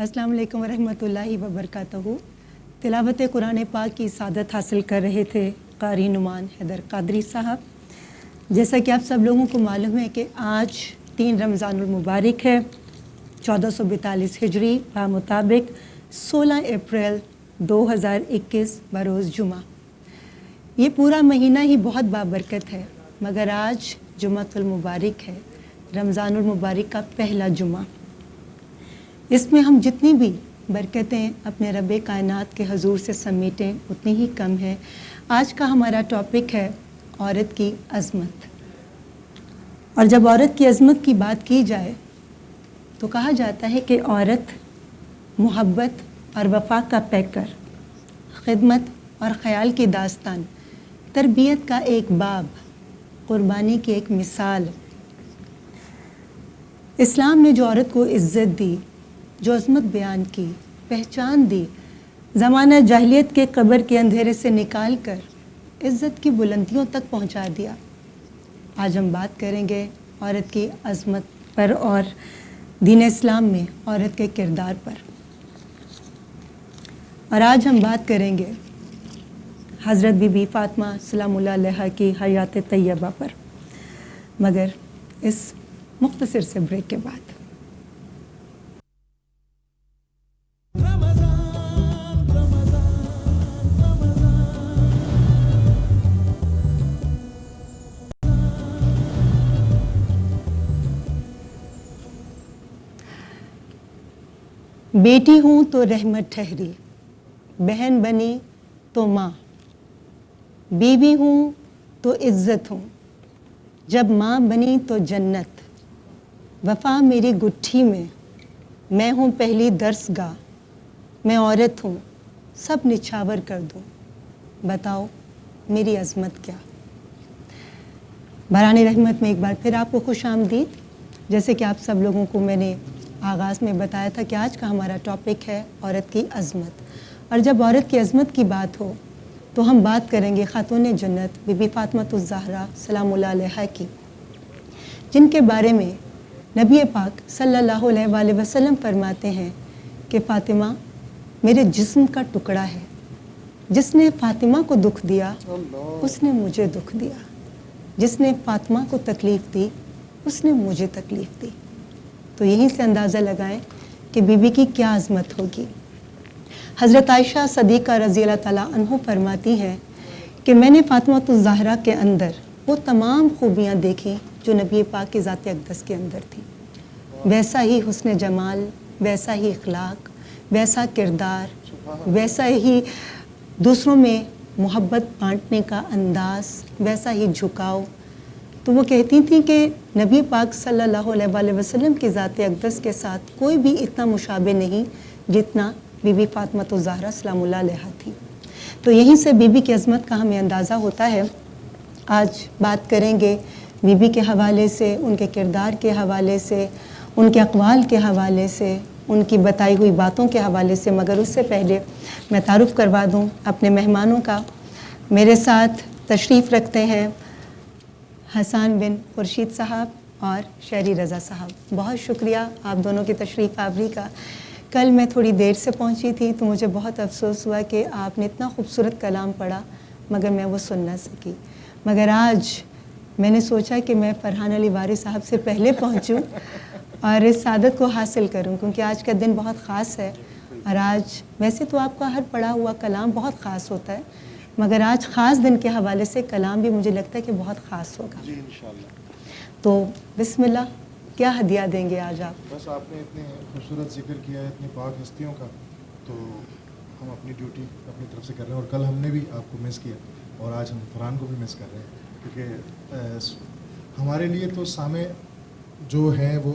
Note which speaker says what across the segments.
Speaker 1: अस्सलाम वालेकुम वरहमतुल्लाहि वबरकातुहू। तिलावत कुरान पाक की सादत हासिल कर रहे थे कारी नुमान हैदर कादरी साहब। जैसा कि आप सब लोगों को मालूम है कि आज 3 रमज़ानुल मुबारक है 1442 हिजरी बा मुताबिक 16 अप्रैल 2021 बरोज़ जुमा। ये पूरा महीना ही बहुत बाबरकत है, मगर आज जुमातुल मुबारक है, रमज़ानुल मुबारक का पहला जुमा। इसमें हम जितनी भी बरकतें अपने रब कायनात के हजूर से समेटें उतनी ही कम है। आज का हमारा टॉपिक है औरत की अज़मत। और जब औरत की अज़मत की बात की जाए तो कहा जाता है कि औरत मोहब्बत और वफ़ा का पैकर, ख़िदमत और ख़याल की दास्तान, तरबियत का एक बाब, क़ुरबानी की एक मिसाल। इस्लाम ने जो औरत को इज़्ज़त दी, जो अज़मत बयान की, पहचान दी, ज़माना जाहिलियत के कब्र के अंधेरे से निकाल कर इज़्ज़त की बुलंदियों तक पहुंचा दिया। आज हम बात करेंगे औरत की अज़मत पर और दीन इस्लाम में औरत के किरदार पर। और आज हम बात करेंगे हज़रत बीबी फ़ातिमा सलामुल्लाह अलैहा की हयात तैयबा पर, मगर इस मुख्तसर से ब्रेक के बाद। बेटी हूँ तो रहमत ठहरी, बहन बनी तो माँ, बीवी हूँ तो इज़्ज़त हूँ, जब माँ बनी तो जन्नत, वफ़ा मेरी गुट्ठी में, मैं हूँ पहली दर्सगाह, मैं औरत हूँ सब निछावर कर दूँ, बताओ मेरी अज़मत क्या। बरानी रहमत में एक बार फिर आपको खुश आमदीद। जैसे कि आप सब लोगों को मैंने आगाज़ में बताया था कि आज का हमारा टॉपिक है औरत की अज़मत। और जब औरत की अज़मत की बात हो तो हम बात करेंगे ख़ातून जन्नत बीबी फ़ातिमातुज़ ज़हरा सलामुल्लाह अलैहा की, जिनके बारे में नबी पाक सल्लल्लाहु अलैहि वसल्लम फरमाते हैं कि फ़ातिमा मेरे जिस्म का टुकड़ा है, जिसने फ़ातिमा को दुख दिया उसने मुझे दुख दिया, जिसने फ़ातिमा को तकलीफ़ दी उसने मुझे तकलीफ़ दी। तो यहीं से अंदाज़ा लगाएं कि बीबी की क्या अज़मत होगी। हज़रत आयशा सदीक़ा रज़ी अल्लाह ताला अन्हा फरमाती हैं कि मैंने फ़ातिमातुज़ ज़हरा के अंदर वो तमाम खूबियाँ देखी जो नबी पाक की ज़ात अक़दस के अंदर थी। वैसा ही हुस्न जमाल, वैसा ही इख़लाक़, वैसा किरदार, वैसा ही दूसरों में मोहब्बत बांटने का अंदाज़, वैसा ही झुकाव। तो वो कहती थी कि नबी पाक सल्लल्लाहु अलैहि वसल्लम की ज़ात अक़दस के साथ कोई भी इतना मुशाबे नहीं जितना बीबी फ़ातिमातुज़ ज़हरा सलामुल्लाह अलैहा थी। तो यहीं से बीबी की अज़मत का हमें अंदाज़ा होता है। आज बात करेंगे बीबी के हवाले से, उनके किरदार के हवाले से, उनके अक़वाल के हवाले से, उनकी बताई हुई बातों के हवाले से। मगर उससे पहले मैं तारुफ़ करवा दूँ अपने मेहमानों का। मेरे साथ तशरीफ़ रखते हैं हसन बिन खुर्शीद साहब और शहरी रज़ा साहब। बहुत शुक्रिया आप दोनों की तशरीफ़ आवरी का। कल मैं थोड़ी देर से पहुंची थी तो मुझे बहुत अफसोस हुआ कि आपने इतना खूबसूरत कलाम पढ़ा मगर मैं वो सुन ना सकी। मगर आज मैंने सोचा कि मैं फ़रहान अली वारी साहब से पहले पहुंचूं और इस सादत को हासिल करूं, क्योंकि आज का दिन बहुत ख़ास है। और आज वैसे तो आपका हर पढ़ा हुआ कलाम बहुत ख़ास होता है, मगर आज ख़ास दिन के हवाले से कलाम भी मुझे लगता है कि बहुत ख़ास होगा
Speaker 2: जी इंशाअल्लाह।
Speaker 1: तो बिस्मिल्लाह, क्या हदिया देंगे आज आप?
Speaker 2: बस आपने इतने खूबसूरत जिक्र किया है इतनी पाक हस्तियों का, तो हम अपनी ड्यूटी अपनी तरफ से कर रहे हैं। और कल हमने भी आपको मिस किया और आज हम फरहान को भी मिस कर रहे हैं, क्योंकि हमारे लिए तो सामे जो है वो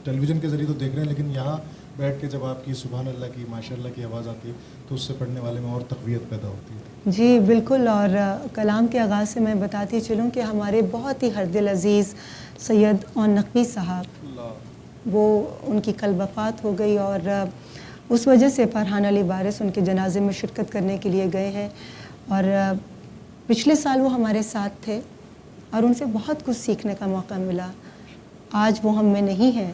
Speaker 2: टेलीविज़न के ज़रिए तो देख रहे हैं, लेकिन यहाँ बैठ के जब आपकी सुभान अल्लाह की माशाअल्लाह की आवाज़ आती है तो उससे पढ़ने वाले में और तक़वियत पैदा होती है।
Speaker 1: जी बिल्कुल। और कलाम के आगाज़ से मैं बताती चलूँ कि हमारे बहुत ही हरदिल अज़ीज़ सैयद और नकवी साहब, वो उनकी कल वफ़ात हो गई और उस वजह से फ़रहान अली वारिस उनके जनाजे में शिरकत करने के लिए गए हैं। और पिछले साल वो हमारे साथ थे और उनसे बहुत कुछ सीखने का मौका मिला। आज वो हम में नहीं हैं,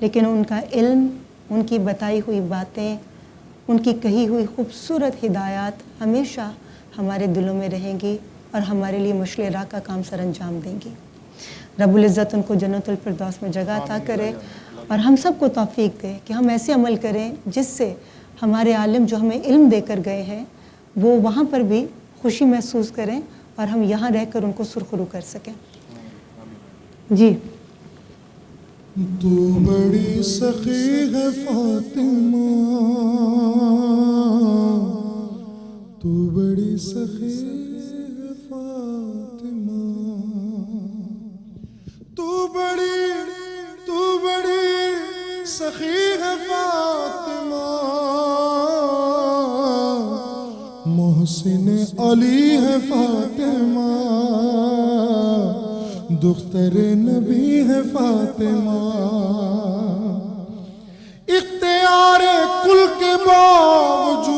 Speaker 1: लेकिन उनका इल्म, ان کی بتائی ہوئی باتیں، ان کی کہی ہوئی خوبصورت ہدایات ہمیشہ ہمارے دلوں میں رہیں گی اور ہمارے لیے مشعل راہ کا کام سر انجام دیں گی۔ رب العزت ان کو جنت الفردوس میں جگہ عطا کرے اور ہم سب کو توفیق دے کہ ہم ایسے عمل کریں جس سے ہمارے عالم جو ہمیں علم دے کر گئے ہیں وہ وہاں پر بھی خوشی محسوس کریں اور ہم یہاں رہ کر ان کو سرخرو کر سکیں۔ جی
Speaker 2: تو بڑی سخی ہے فاطمہ، تو بڑی سخی ہے فاطمہ، تو بڑی سخی ہے فاطمہ، محسن علی ہے فاطمہ، دختر نبی ہے فاطمہ، اختیار کل کے باوجود،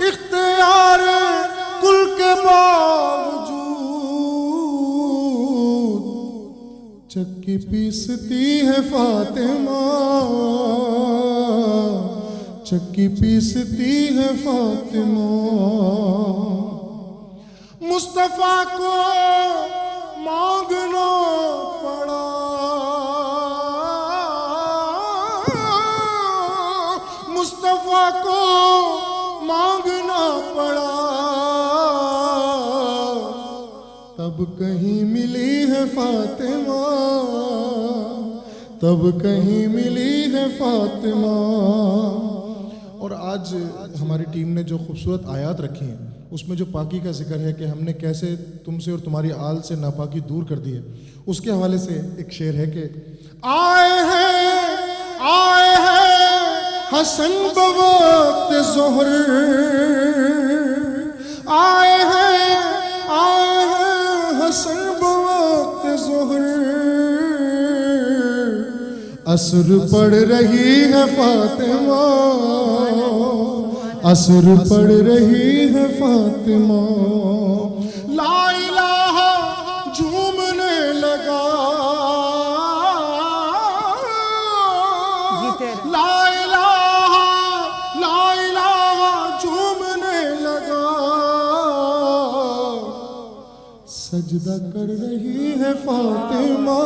Speaker 2: اختیار کل کے باوجود چکی پیستی ہے فاطمہ، چکی پیستی ہے فاطمہ، مصطفیٰ کو مانگنا پڑا، مصطفیٰ کو مانگنا پڑا، تب کہیں ملی ہے فاطمہ، تب کہیں ملی ہے فاطمہ۔ اور آج ہماری ٹیم نے جو خوبصورت آیات رکھی ہیں اس میں جو پاکی کا ذکر ہے کہ ہم نے کیسے تم سے اور تمہاری آل سے ناپاکی دور کر دی ہے، اس کے حوالے سے ایک شعر ہے کہ آئے ہیں حسن بوقت ظہر، آئے ہیں حسن بوقت ظہر، عصر پڑھ رہی ہے فاطمہ، عصر پڑھ رہی ہے فاطمہ، لا الہ جھومنے لگا، لا الہ جھومنے لگا، سجدہ کر رہی ہے فاطمہ،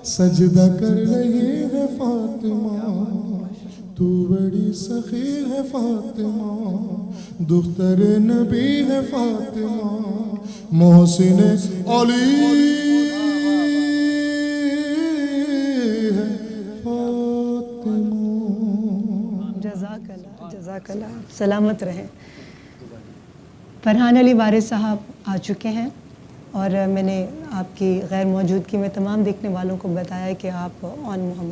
Speaker 2: سجدہ کر رہی ہے فاطمہ، تو بڑی سخی ہے فاطمہ، دختر نبی ہے فاطمہ، محسن علی ہے فاطمہ۔
Speaker 1: جزاک اللہ، جزاک اللہ، سلامت رہیں۔ فرحان علی وارث صاحب آ چکے ہیں اور میں نے آپ کی غیر موجودگی میں تمام دیکھنے والوں کو بتایا کہ آپ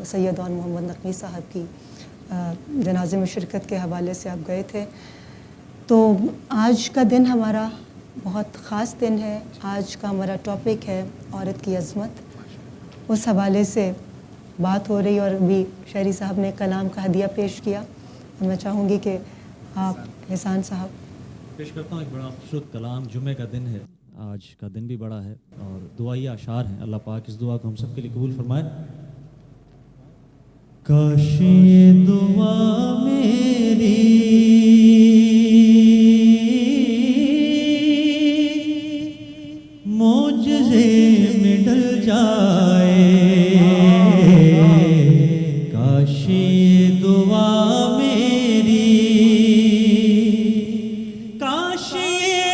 Speaker 1: سید اون محمد نقوی صاحب کی جنازے میں شرکت کے حوالے سے آپ گئے تھے۔ تو آج کا دن ہمارا بہت خاص دن ہے، آج کا ہمارا ٹاپک ہے عورت کی عظمت، اس حوالے سے بات ہو رہی اور ابھی شہری صاحب نے کلام کا ہدیہ پیش کیا، اور میں چاہوں گی کہ آپ احسان صاحب
Speaker 3: پیش کرتا ہوں۔ ایک بڑا خوبصورت کلام، جمعہ کا دن ہے، آج کا دن بھی بڑا ہے اور دعائی اشعار ہیں، اللہ پاک اس دعا کو ہم سب کے لیے قبول فرمائے۔ کاش یہ دعا میری معجزے میں ڈل جائے، کاش یہ دعا میری، کاش یہ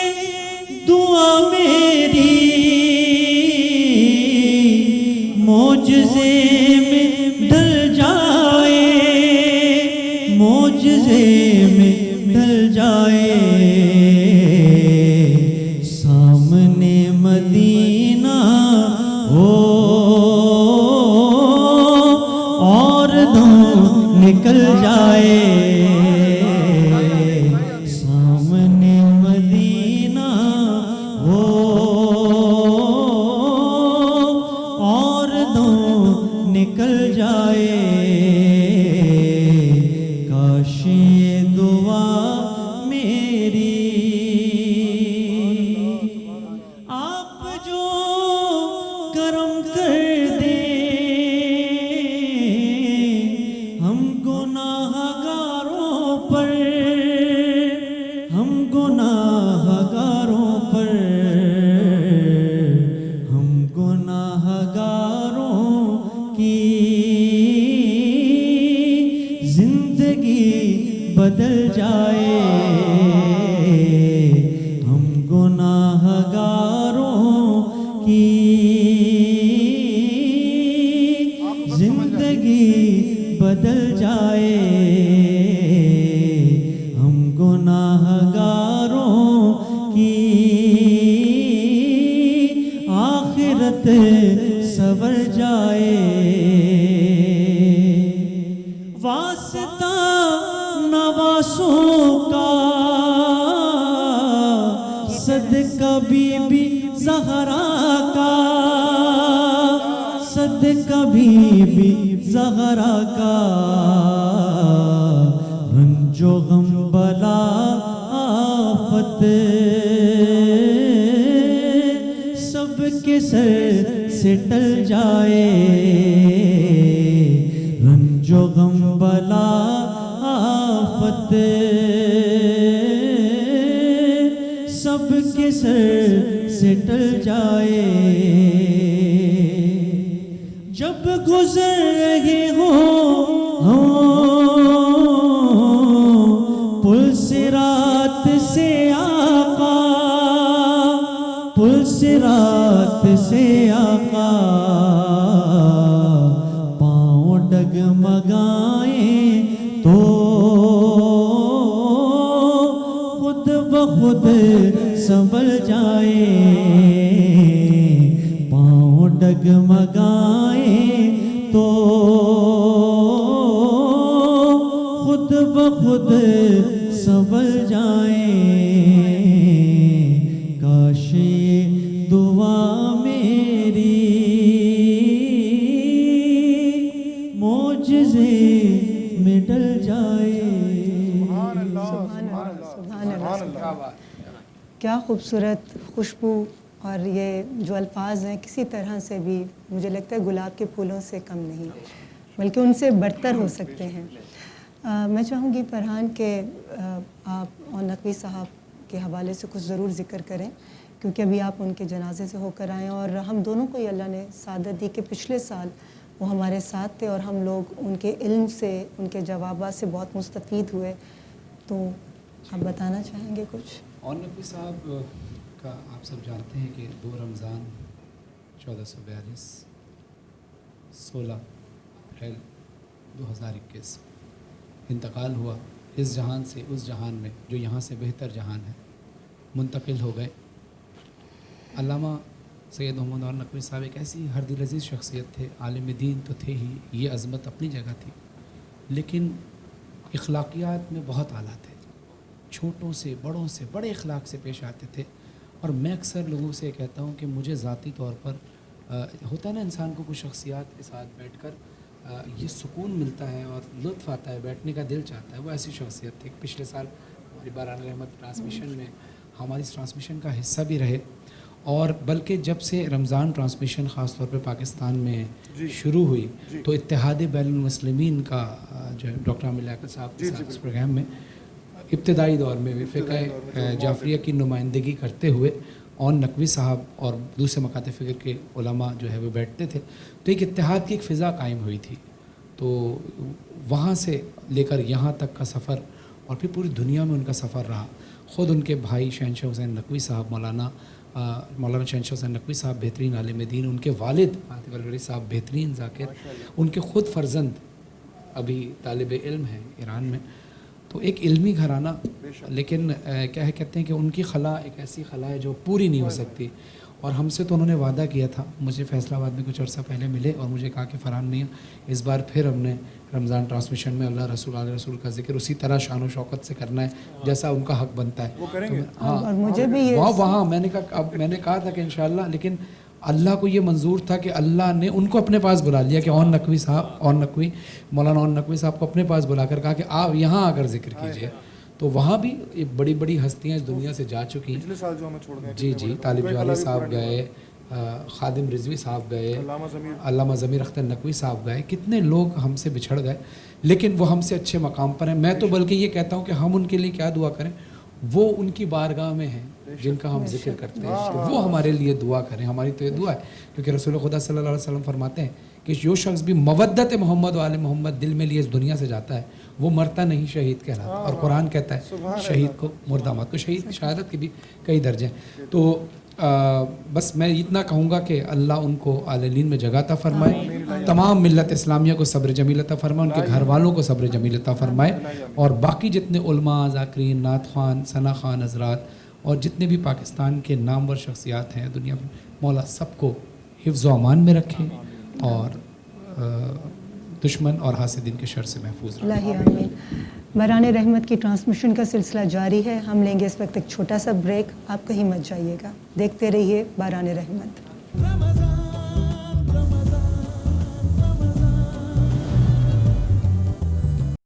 Speaker 3: دعا میری معجزے میں ڈل جائے، معجزے میں ڈل جائے، سامنے مدینہ ہو اور دم نکل جائے، سامنے مدینہ ہو اور دم जाए, हम गुनाहगारों की आखिरत सवर जाए। वास्ता नवासों का सदका बीबी ज़हरा का, सदका बीबी ज़हरा का, रंजो गम बला आफत सबके सर से टल जाए, रंजो गम बला आफत सबके सर से टल जाए। जब गुजर रहे हो पुल सिरात से आका, पुल सिरात से आका, पाँव डगमगाए तो खुद ब खुद संभल जाए, पाँव डगमगाए तो खुद ब खुद संभल जाए। काश ये दुआ मेरी मोजज़े में डल जाए।
Speaker 1: क्या खूबसूरत खुशबू, और ये जो अल्फाज हैं किसी तरह से भी मुझे लगता है गुलाब के फूलों से कम नहीं, बल्कि उनसे बढ़तर हो सकते हैं। मैं चाहूँगी फरहान के आप और नकवी साहब के हवाले से कुछ ज़रूर ज़िक्र करें, क्योंकि अभी आप उनके जनाजे से होकर आए और हम दोनों को ही अल्लाह ने सादत दी कि पिछले साल वो हमारे साथ थे और हम लोग उनके इल्म से, उनके जवाबात से बहुत मुस्तफ़ीद हुए। तो आप बताना चाहेंगे कुछ?
Speaker 4: और नकवी साहब का आप सब जानते हैं कि 2 रमज़ान 1442 16 अप्रैल 2021 इंतकाल हुआ। इस जहान से उस जहान में, जो यहाँ से बेहतर जहान है, मुंतकिल हो गए। अल्लामा सैयद मोहम्मद और नकवी साहब एक ऐसी हर दिल अज़ीज़ शख्सियत थे, आलिम दीन तो थे ही, ये अज़मत अपनी जगह थी, लेकिन इखलाकियात में बहुत आला थे। छोटों से बड़ों से बड़े इखलाक से पेश आते थे। और मैं अक्सर लोगों से कहता हूँ कि मुझे ज़ाती तौर पर होता है ना, इंसान को कुछ शख्सियात के साथ बैठकर ये सुकून मिलता है और लुत्फ़ आता है, बैठने का दिल चाहता है। वो ऐसी शख्सियत थी। पिछले साल हमारी बारान रहमत ट्रांसमिशन में हमारी इस ट्रांसमिशन का हिस्सा भी रहे, और बल्कि जब से रमज़ान ट्रांसमिशन ख़ास तौर पे पाकिस्तान में शुरू हुई तो इत्तेहाद बैनुल मुस्लिमीन का जो है डॉक्टर आमिर लियाकत साहब के साथ इस प्रोग्राम में इब्तदाई दौर में भी फ़िक़्ह जाफ़रिया की नुमाइंदगी करते हुए और नकवी साहब और दूसरे मकाते फ़िक्र के उलमा जो है वो बैठते थे, तो एक इत्तेहाद की एक फ़िज़ा कायम हुई थी। तो वहाँ से लेकर यहाँ तक का सफ़र और फिर पूरी दुनिया में उनका सफ़र रहा। ख़ुद उनके भाई शहनशाह हुसैन नकवी साहब, मौलाना शहनशाह हुसैन नकवी साहब बेहतरीन आलिम दीन, उनके वालिद आतिफ़ अलगरी साहब बेहतरीन ज़ाकिर, उनके ख़ुद फ़र्जंद अभी तालिब इल्म हैं ईरान में। तो एक इल्मी घराना, लेकिन क्या है, कहते हैं कि उनकी खला एक ऐसी खला है जो पूरी नहीं हो सकती। और हमसे तो उन्होंने वादा किया था, मुझे फैसलाबाद में कुछ अर्सा पहले मिले और मुझे कहा कि फरहान मियां, इस बार फिर हमने रमज़ान ट्रांसमिशन में अल्लाह रसूल आले रसूल का जिक्र उसी तरह शान व शौकत से करना है जैसा उनका हक़ बनता है। वो करेंगे।
Speaker 1: तो हाँ, और मुझे भी ये
Speaker 4: वहाँ मैंने कहा था कि इंशाअल्लाह, लेकिन अल्लाह को ये मंजूर था कि अल्लाह ने उनको अपने पास बुला लिया कि और नकवी साहब, और नकवी मौलाना और नकवी साहब को अपने पास बुलाकर कहा कि आप यहाँ आकर जिक्र कीजिए। तो वहाँ भी ये बड़ी बड़ी हस्तियाँ इस दुनिया से जा चुकी हैं।
Speaker 2: पिछले साल जो हमें छोड़ गए,
Speaker 4: जी, तालिब जवाली साहब गए, खादिम रिजवी साहब गए, अल्लामा ज़मीर अख्तर नकवी साहब गए, कितने लोग हमसे बिछड़ गए, लेकिन वो हमसे अच्छे मकाम पर हैं। मैं तो बल्कि ये कहता हूँ कि हम उनके लिए क्या दुआ करें, वो उनकी बारगाह में हैं जिनका हम जिक्र करते हैं, तो वो हमारे लिए दुआ करें। हमारी तो ये दुआ है, क्योंकि रसूल खुदा सल्लल्लाहु अलैहि वसल्लम फरमाते हैं कि जो शख्स भी मवद्दत मोहम्मद वाले मोहम्मद दिल में लिए इस दुनिया से जाता है, वो मरता नहीं, शहीद कहलाता। और कुरान कहता है शहीद को मुर्दा मत को, शहीद की शहादत के भी कई दर्जे हैं। तो बस मैं इतना कहूँगा कि अल्लाह उनको आललीन में जगह अता फरमाए, तमाम मिल्लत इस्लामिया को सब्र जमील अता फरमाए, उनके घर वालों को सब्र जमील अता फरमाए, और बाकी जितने उलमा, ज़ाकिरीन, नात ख़ान, सना ख़ान हज़रात और जितने भी पाकिस्तान के नामवर शख्सियात हैं दुनिया में, मौला सबको हिफ्ज़ व अमान में रखें और दुश्मन और हासिदीन के शर से महफूज रखें।
Speaker 1: अल्लाह आमीन। बरान रहमत की ट्रांसमिशन का सिलसिला जारी है। हम लेंगे इस वक्त एक छोटा सा ब्रेक, आप कहीं मत जाइएगा, देखते रहिए बरान रहमत।